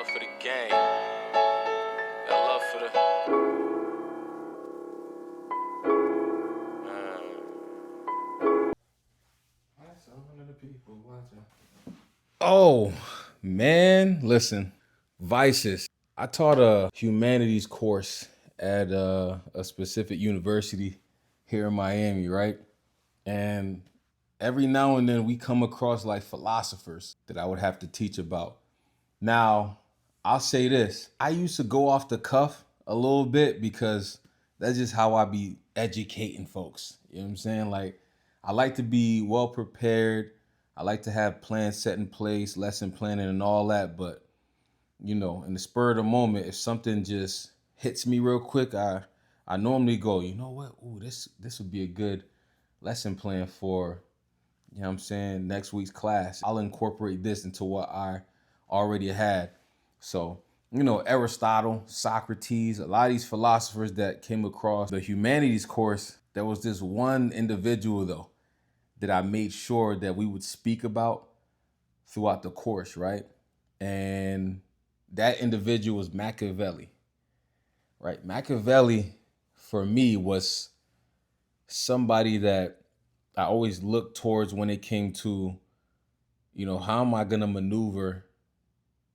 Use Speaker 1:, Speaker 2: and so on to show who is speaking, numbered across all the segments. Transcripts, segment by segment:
Speaker 1: love for the game. Got love for the. Oh, man, listen. Vices. I taught a humanities course at a specific university here in Miami, right? And every now and then we come across like philosophers that I would have to teach about. Now, I'll say this. I used to go off the cuff a little bit because that's just how I be educating folks. You know what I'm saying? Like, I like to be well prepared. I like to have plans set in place, lesson planning and all that. But, in the spur of the moment, if something just hits me real quick, I normally go, you know what? Ooh, this would be a good lesson plan for, next week's class. I'll incorporate this into what I already had. So, Aristotle, Socrates, a lot of these philosophers that came across the humanities course, there was this one individual though that I made sure that we would speak about throughout the course, right? And that individual was Machiavelli, right? Machiavelli for me was somebody that I always looked towards when it came to, how am I going to maneuver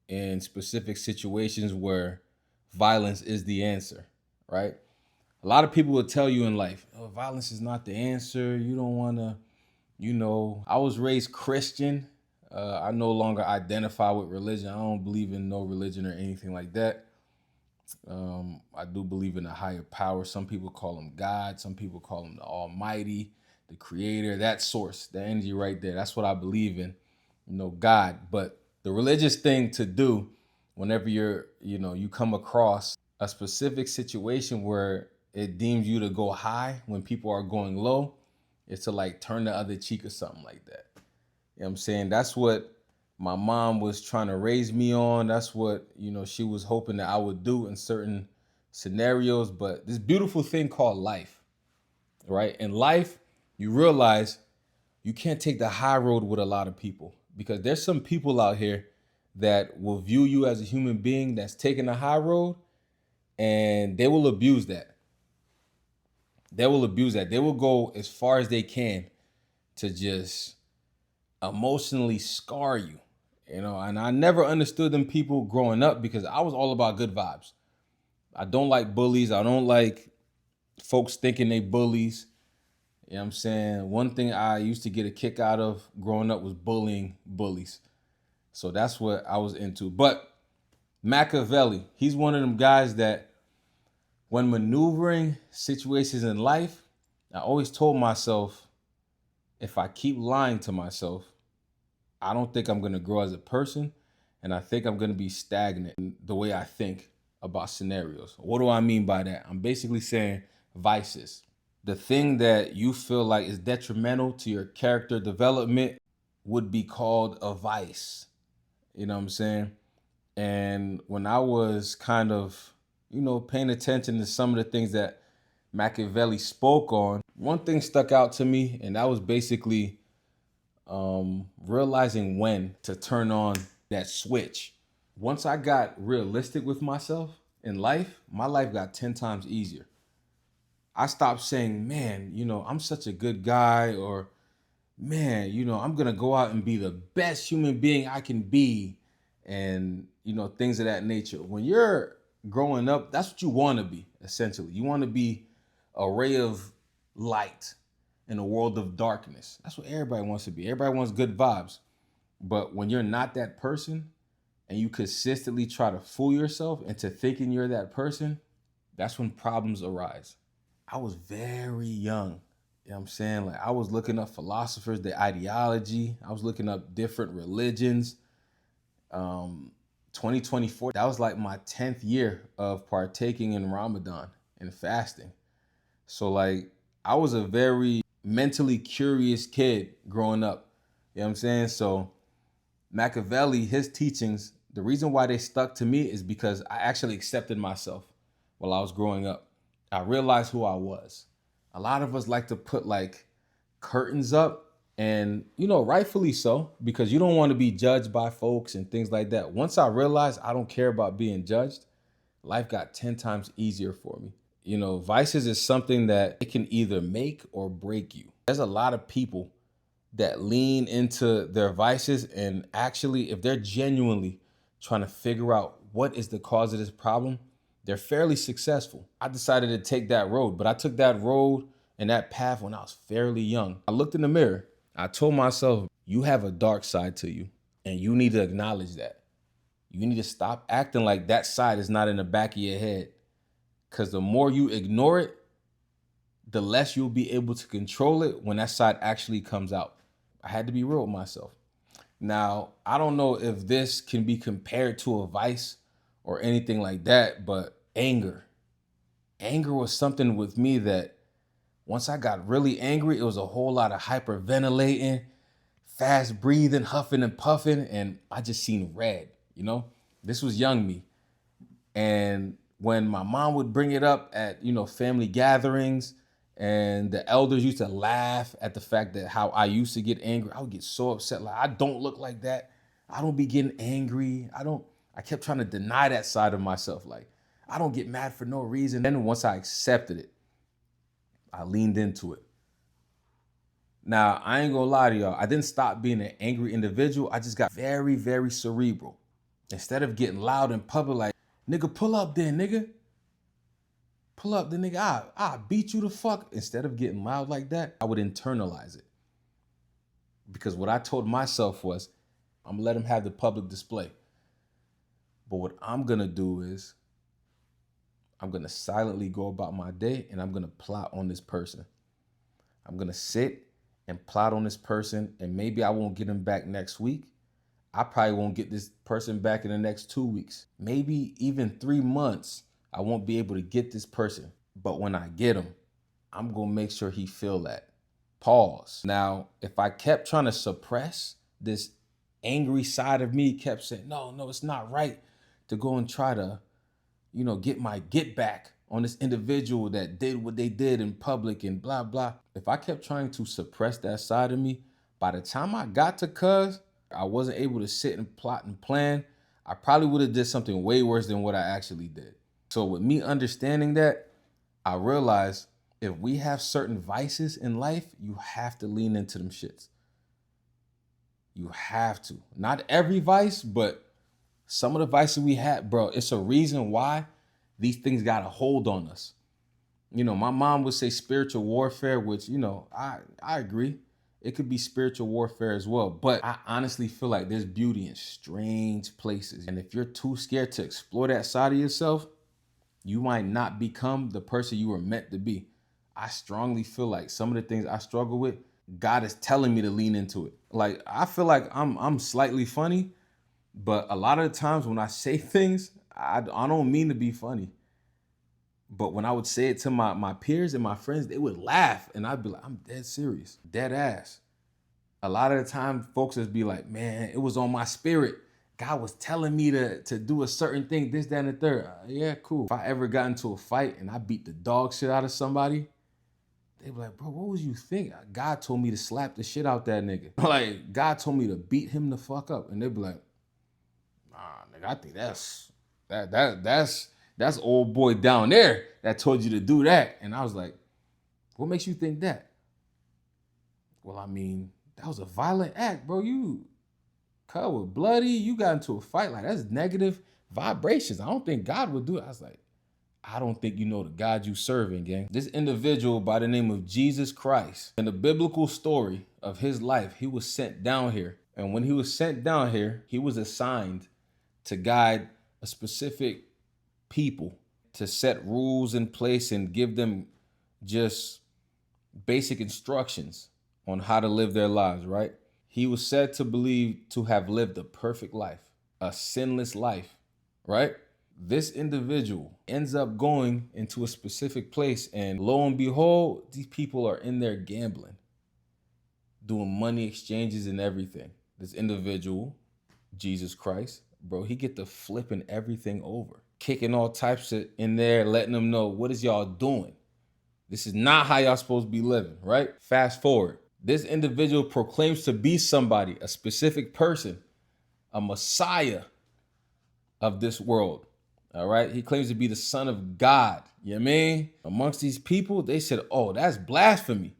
Speaker 1: in specific situations where violence is the answer, right? A lot of people will tell you in life, oh, violence is not the answer. You don't want to, I was raised Christian. I no longer identify with religion. I don't believe in no religion or anything like that. I do believe in a higher power. Some people call him God. Some people call him the Almighty, the Creator, that source, the energy right there. That's what I believe in, God. But the religious thing to do whenever you come across a specific situation where it deems you to go high when people are going low, is to like turn the other cheek or something like that. You know what I'm saying? That's what my mom was trying to raise me on. That's what, she was hoping that I would do in certain scenarios. But this beautiful thing called life, right? In life, you realize you can't take the high road with a lot of people because there's some people out here that will view you as a human being that's taking the high road, and they will abuse that. They will abuse that. They will go as far as they can to just emotionally scar you, and I never understood them people growing up because I was all about good vibes. I don't like bullies. I don't like folks thinking they bullies. You know what I'm saying? One thing I used to get a kick out of growing up was bullying bullies. So that's what I was into. But Machiavelli, he's one of them guys that when maneuvering situations in life, I always told myself, if I keep lying to myself, I don't think I'm going to grow as a person. And I think I'm going to be stagnant in the way I think about scenarios. What do I mean by that? I'm basically saying vices. The thing that you feel like is detrimental to your character development would be called a vice. You know what I'm saying? And when I was kind of, paying attention to some of the things that Machiavelli spoke on, one thing stuck out to me, and that was basically realizing when to turn on that switch. Once I got realistic with myself in life, my life got 10 times easier. I stopped saying, man, I'm such a good guy, or man, I'm going to go out and be the best human being I can be, and, things of that nature. When you're growing up, that's what you want to be, essentially. You want to be a ray of light in a world of darkness. That's what everybody wants to be. Everybody wants good vibes. But when you're not that person and you consistently try to fool yourself into thinking you're that person, that's when problems arise. I was very young. You know what I'm saying? Like, I was looking up philosophers, their ideology. I was looking up different religions. 2024, that was like my 10th year of partaking in Ramadan and fasting. So like, I was a very mentally curious kid growing up. You know what I'm saying? So Machiavelli, his teachings, the reason why they stuck to me is because I actually accepted myself while I was growing up. I realized who I was. A lot of us like to put like curtains up And, rightfully so, because you don't want to be judged by folks and things like that. Once I realized I don't care about being judged, life got 10 times easier for me. Vices is something that it can either make or break you. There's a lot of people that lean into their vices, and actually, if they're genuinely trying to figure out what is the cause of this problem, they're fairly successful. I decided to take that road, but I took that road and that path when I was fairly young. I looked in the mirror. I told myself, you have a dark side to you, and you need to acknowledge that. You need to stop acting like that side is not in the back of your head. Because the more you ignore it, the less you'll be able to control it when that side actually comes out. I had to be real with myself. Now, I don't know if this can be compared to a vice or anything like that, but anger. Anger was something with me that once I got really angry, it was a whole lot of hyperventilating, fast breathing, huffing and puffing, and I just seen red, This was young me. And when my mom would bring it up at, family gatherings, and the elders used to laugh at the fact that how I used to get angry, I would get so upset. Like, I don't look like that. I don't be getting angry. I kept trying to deny that side of myself. Like, I don't get mad for no reason. Then once I accepted it, I leaned into it. Now, I ain't gonna lie to y'all. I didn't stop being an angry individual. I just got very, very cerebral. Instead of getting loud in public, like, nigga, pull up then, nigga. Pull up then, nigga. I beat you the fuck. Instead of getting loud like that, I would internalize it. Because what I told myself was, I'm gonna let him have the public display. But what I'm gonna do is, I'm gonna silently go about my day, and I'm gonna plot on this person. I'm gonna sit and plot on this person, and maybe I won't get him back next week. I probably won't get this person back in the next 2 weeks, maybe even 3 months. I won't be able to get this person. But when I get him, I'm gonna make sure he feel that. Pause. Now, if I kept trying to suppress this angry side of me, kept saying, no, it's not right to go and try to, get my get back on this individual that did what they did in public and blah, blah. If I kept trying to suppress that side of me, by the time I got to cuz, I wasn't able to sit and plot and plan. I probably would have did something way worse than what I actually did. So with me understanding that, I realized if we have certain vices in life, you have to lean into them shits. You have to. Not every vice, but some of the vices we have, bro, it's a reason why these things got a hold on us. My mom would say spiritual warfare, which, I agree. It could be spiritual warfare as well. But I honestly feel like there's beauty in strange places. And if you're too scared to explore that side of yourself, you might not become the person you were meant to be. I strongly feel like some of the things I struggle with, God is telling me to lean into it. Like, I feel like I'm slightly funny, but a lot of the times when I say things, I don't mean to be funny. But when I would say it to my peers and my friends, they would laugh. And I'd be like, I'm dead serious, dead ass. A lot of the time, folks would be like, man, it was on my spirit. God was telling me to do a certain thing, this, that, and the third. Yeah, cool. If I ever got into a fight and I beat the dog shit out of somebody, they'd be like, bro, what was you thinking? God told me to slap the shit out that nigga. Like, God told me to beat him the fuck up. And they'd be like, nah, nigga, I think that's old boy down there that told you to do that. And I was like, what makes you think that? Well, I mean, that was a violent act, bro. You cut with bloody, you got into a fight. Like, that's negative vibrations. I don't think God would do it. I was like, I don't think you know the God you serving, gang. This individual by the name of Jesus Christ, in the biblical story of his life, he was sent down here. And when he was sent down here, he was assigned to guide a specific people, to set rules in place and give them just basic instructions on how to live their lives, right? He was said to believe to have lived a perfect life, a sinless life, right? This individual ends up going into a specific place, and lo and behold, these people are in there gambling, doing money exchanges and everything. This individual, Jesus Christ, bro, he get to flipping everything over, kicking all types of in there, letting them know, what is y'all doing? This is not how y'all supposed to be living, right? Fast forward. This individual proclaims to be somebody, a specific person, a Messiah of this world. All right. He claims to be the Son of God. You know what I mean? Amongst these people, they said, oh, that's blasphemy.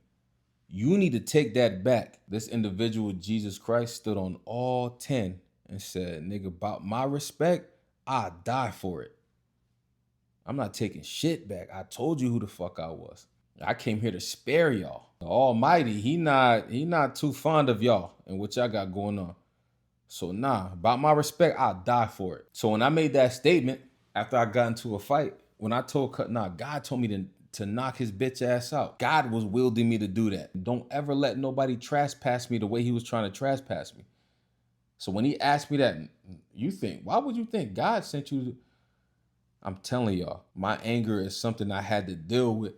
Speaker 1: You need to take that back. This individual, Jesus Christ, stood on all 10 and said, nigga, about my respect, I'll die for it. I'm not taking shit back. I told you who the fuck I was. I came here to spare y'all. The Almighty, he not too fond of y'all and what y'all got going on. So nah, about my respect, I'll die for it. So when I made that statement after I got into a fight, when I told God told me to knock his bitch ass out. God was wielding me to do that. Don't ever let nobody trespass me the way he was trying to trespass me. So when he asked me that, why would you think God sent you? I'm telling y'all, my anger is something I had to deal with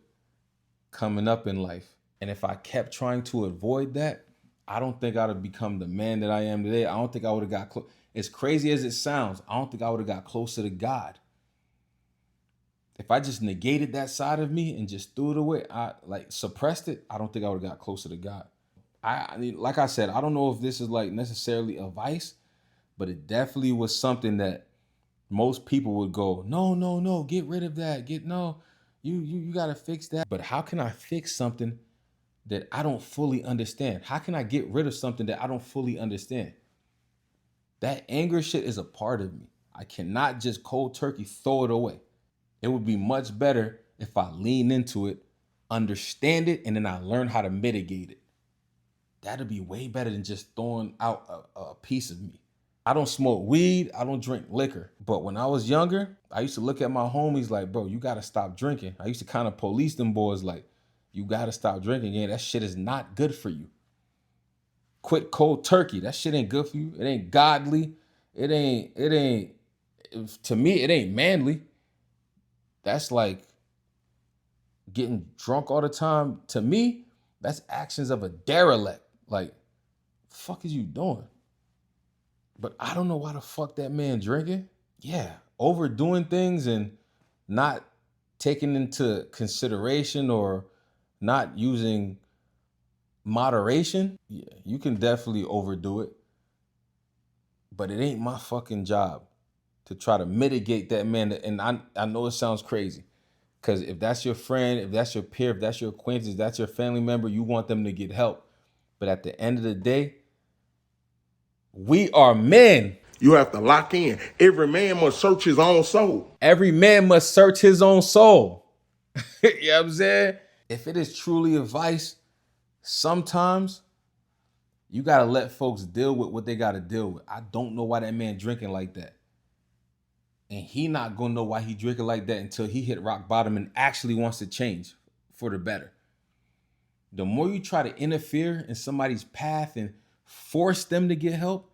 Speaker 1: coming up in life. And if I kept trying to avoid that, I don't think I'd have become the man that I am today. I don't think I would have got close. As crazy as it sounds, I don't think I would have got closer to God. If I just negated that side of me and just threw it away, I suppressed it, I don't think I would have got closer to God. I mean, like I said, I don't know if this is like necessarily a vice, but it definitely was something that most people would go, no, get rid of that. You gotta fix that. But how can I fix something that I don't fully understand? How can I get rid of something that I don't fully understand? That anger shit is a part of me. I cannot just cold turkey throw it away. It would be much better if I lean into it, understand it, and then I learn how to mitigate it. That'd be way better than just throwing out a piece of me. I don't smoke weed. I don't drink liquor. But when I was younger, I used to look at my homies like, bro, you got to stop drinking. I used to kind of police them boys like, you got to stop drinking. Yeah, that shit is not good for you. Quit cold turkey. That shit ain't good for you. It ain't godly. To me, it ain't manly. That's like getting drunk all the time. To me, that's actions of a derelict. Like, fuck is you doing? But I don't know why the fuck that man drinking. Yeah, overdoing things and not taking into consideration or not using moderation. Yeah, you can definitely overdo it. But it ain't my fucking job to try to mitigate that man. And I know it sounds crazy. Because if that's your friend, if that's your peer, if that's your acquaintance, if that's your family member, you want them to get help. But at the end of the day, we are men.
Speaker 2: You have to lock in. Every man must search his own soul.
Speaker 1: Every man must search his own soul. You know what I'm saying? If it is truly a vice, sometimes you got to let folks deal with what they got to deal with. I don't know why that man drinking like that. And he not going to know why he drinking like that until he hit rock bottom and actually wants to change for the better. The more you try to interfere in somebody's path and force them to get help,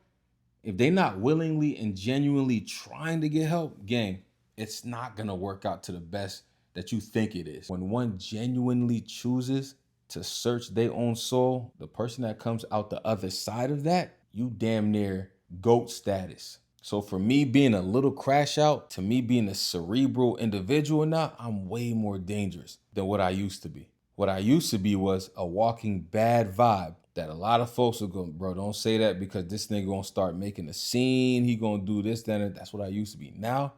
Speaker 1: if they're not willingly and genuinely trying to get help, gang, it's not going to work out to the best that you think it is. When one genuinely chooses to search their own soul, the person that comes out the other side of that, you damn near GOAT status. So for me being a little crash out to me being a cerebral individual now, I'm way more dangerous than what I used to be. What I used to be was a walking bad vibe that a lot of folks will go, bro, don't say that because this nigga gonna start making a scene. He gonna do this, then, and that's what I used to be. Now,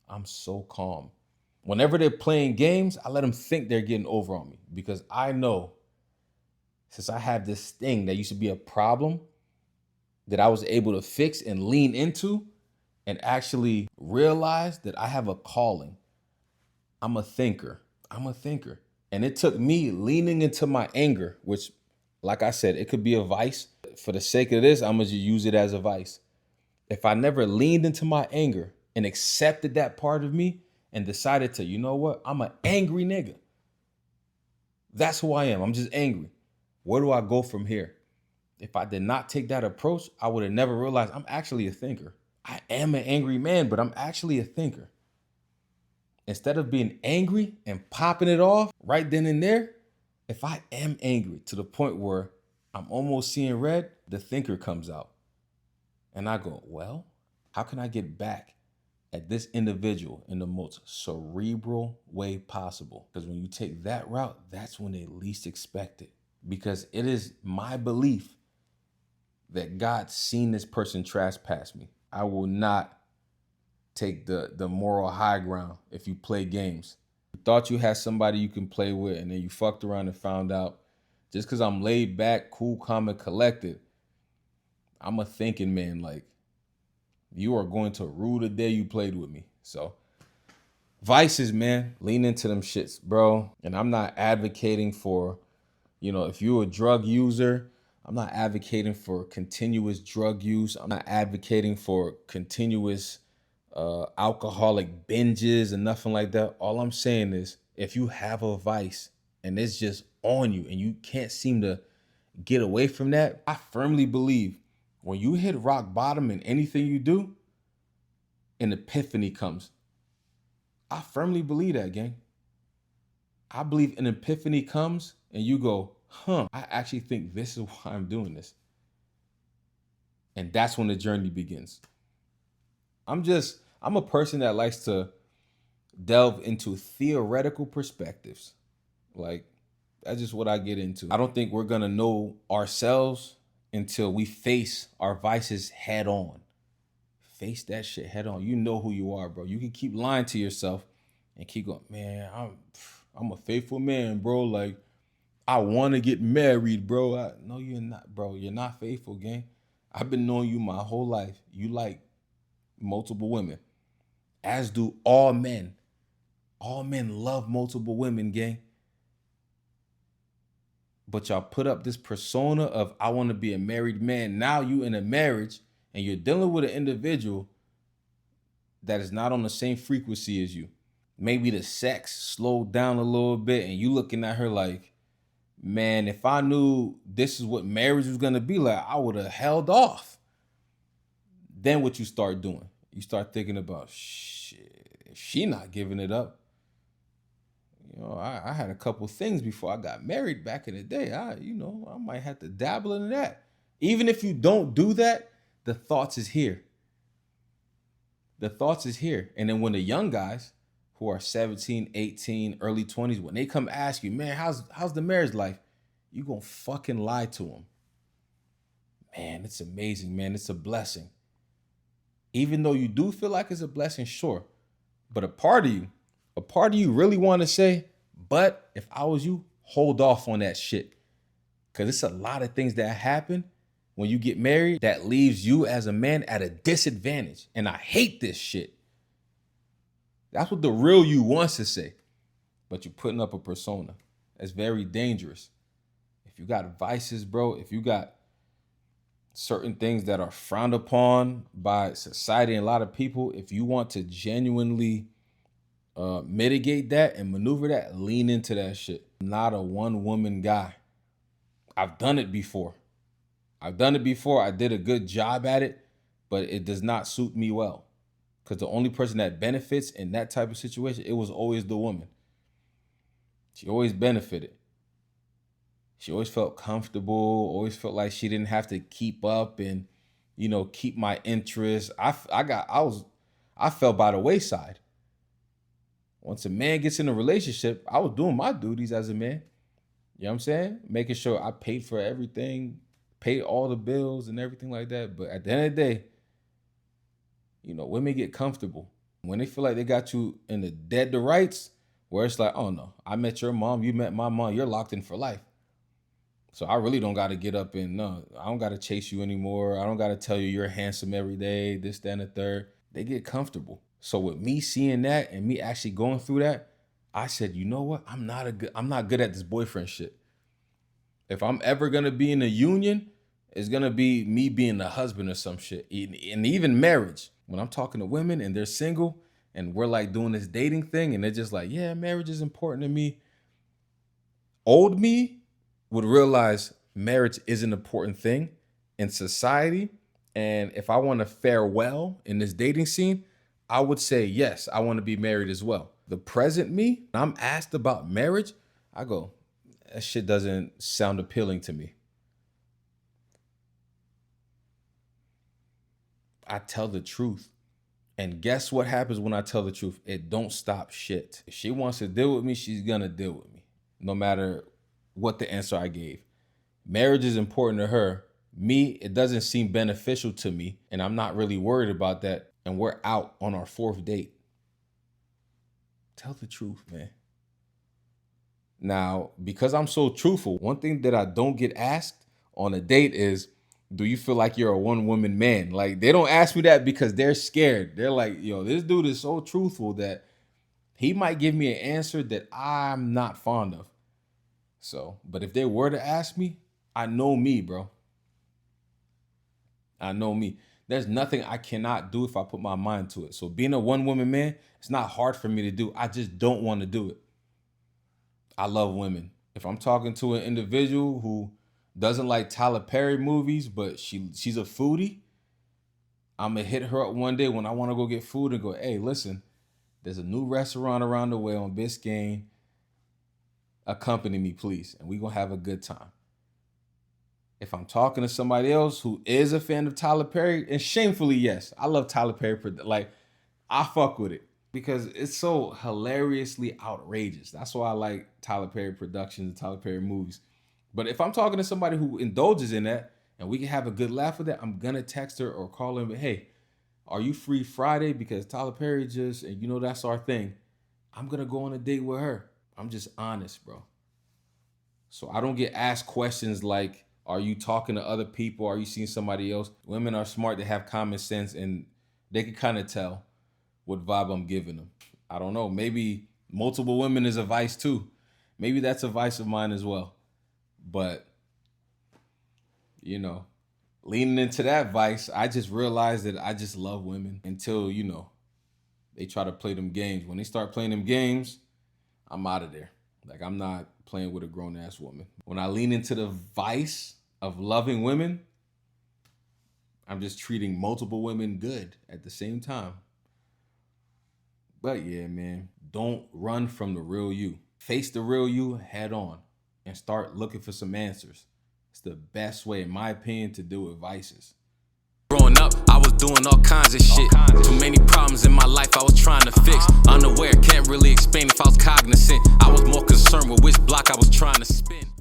Speaker 1: I'm so calm. Whenever they're playing games, I let them think they're getting over on me because I know since I have this thing that used to be a problem that I was able to fix and lean into and actually realize that I have a calling. I'm a thinker. And it took me leaning into my anger, which, like I said, it could be a vice. For the sake of this, I'm going to use it as a vice. If I never leaned into my anger and accepted that part of me and decided to, you know what, I'm an angry nigga. That's who I am. I'm just angry. Where do I go from here? If I did not take that approach, I would have never realized I'm actually a thinker. I am an angry man, but I'm actually a thinker. Instead of being angry and popping it off right then and there, if I am angry to the point where I'm almost seeing red, the thinker comes out. And I go, well, how can I get back at this individual in the most cerebral way possible? Because when you take that route, that's when they least expect it. because it is my belief that God seen this person trespass me. I will not take the moral high ground if you play games. You thought you had somebody you can play with, and then you fucked around and found out. Just because I'm laid back, cool, calm, and collected, I'm a thinking man. Like, you are going to rue the day you played with me. So, vices, man, lean into them shits, bro. And I'm not advocating for, if you're a drug user, I'm not advocating for continuous drug use. I'm not advocating for continuous alcoholic binges and nothing like that. All I'm saying is, if you have a vice and it's just on you and you can't seem to get away from that, I firmly believe when you hit rock bottom in anything you do, an epiphany comes. I firmly believe that, gang. I believe an epiphany comes and you go, I actually think this is why I'm doing this. And that's when the journey begins. I'm a person that likes to delve into theoretical perspectives. Like, that's just what I get into. I don't think we're gonna know ourselves until we face our vices head on. Face that shit head on. You know who you are, bro. You can keep lying to yourself and keep going, man, I'm a faithful man, bro. Like, I want to get married, bro. No, you're not, bro. You're not faithful, gang. I've been knowing you my whole life. You like multiple women, as do all men. All men love multiple women, gang. But y'all put up this persona of, I want to be a married man. Now you in a marriage and you're dealing with an individual that is not on the same frequency as you. Maybe the sex slowed down a little bit and you looking at her like, man, if I knew this is what marriage was going to be like, I would have held off. Then what you start doing? You start thinking about, shit, if she not giving it up. I had a couple things before I got married back in the day. I might have to dabble in that. Even if you don't do that, the thoughts is here. The thoughts is here. And then when the young guys who are 17, 18, early 20s, when they come ask you, man, how's the marriage life? You gonna fucking lie to them. Man, it's amazing, man. It's a blessing. Even though you do feel like it's a blessing, sure. But a part of you really want to say, but if I was you, hold off on that shit. Because it's a lot of things that happen when you get married that leaves you as a man at a disadvantage. And I hate this shit. That's what the real you wants to say. But you're putting up a persona. That's very dangerous. If you got vices, bro, if you got certain things that are frowned upon by society and a lot of people, if you want to genuinely mitigate that and maneuver that, lean into that shit. I'm not a one woman guy. I've done it before. I did a good job at it, but it does not suit me well. Because the only person that benefits in that type of situation, it was always the woman. She always benefited. She always felt comfortable, always felt like she didn't have to keep up and, keep my interest. I fell by the wayside. Once a man gets in a relationship, I was doing my duties as a man. You know what I'm saying? Making sure I paid for everything, paid all the bills and everything like that. But at the end of the day, women get comfortable. When they feel like they got you in the dead to rights, where it's like, oh no, I met your mom, you met my mom, you're locked in for life. So I really don't got to get up and no, I don't got to chase you anymore. I don't got to tell you you're handsome every day, this, that, and the third. They get comfortable. So with me seeing that and me actually going through that, I said, you know what? I'm not good at this boyfriend shit. If I'm ever gonna be in a union, it's gonna be me being the husband or some shit. And even marriage. When I'm talking to women and they're single and we're like doing this dating thing and they're just like, yeah, marriage is important to me. Old me would realize marriage is an important thing in society. And if I want to fare well in this dating scene, I would say, yes, I want to be married as well. The present me, I'm asked about marriage, I go, that shit doesn't sound appealing to me. I tell the truth. And guess what happens when I tell the truth? It don't stop shit. If she wants to deal with me, she's gonna deal with me. No matter what the answer I gave. Marriage is important to her. Me, it doesn't seem beneficial to me, and I'm not really worried about that. And we're out on our 4th date. Tell the truth, man. Now, because I'm so truthful, one thing that I don't get asked on a date is, do you feel like you're a one-woman man? Like, they don't ask me that because they're scared. They're like, yo, this dude is so truthful that he might give me an answer that I'm not fond of. So, but if they were to ask me, I know me, bro. I know me. There's nothing I cannot do if I put my mind to it. So being a one-woman man, it's not hard for me to do. I just don't want to do it. I love women. If I'm talking to an individual who doesn't like Tyler Perry movies, but she's a foodie, I'm going to hit her up one day when I want to go get food and go, hey, listen, there's a new restaurant around the way on Biscayne. Accompany me, please, and we're going to have a good time. If I'm talking to somebody else who is a fan of Tyler Perry, and shamefully, yes, I love Tyler Perry. Like, I fuck with it because it's so hilariously outrageous. That's why I like Tyler Perry productions and Tyler Perry movies. But if I'm talking to somebody who indulges in that and we can have a good laugh with that, I'm going to text her or call her and be, hey, are you free Friday? Because Tyler Perry and you know that's our thing. I'm going to go on a date with her. I'm just honest, bro. So I don't get asked questions like, are you talking to other people? Are you seeing somebody else? Women are smart. They have common sense and they can kind of tell what vibe I'm giving them. I don't know. Maybe multiple women is a vice too. Maybe that's a vice of mine as well. But, you know, leaning into that vice, I just realized that I just love women until, you know, they try to play them games. When they start playing them games, I'm out of there. Like, I'm not playing with a grown-ass woman. When I lean into the vice of loving women, I'm just treating multiple women good at the same time. But yeah, man, don't run from the real you. Face the real you head on and start looking for some answers. It's the best way, in my opinion, to deal with vices.
Speaker 3: Growing up, I was doing all kinds of shit. Too many problems in my life I was trying to fix. Unaware, can't really explain if I was cognizant. I was more concerned with which block I was trying to spin.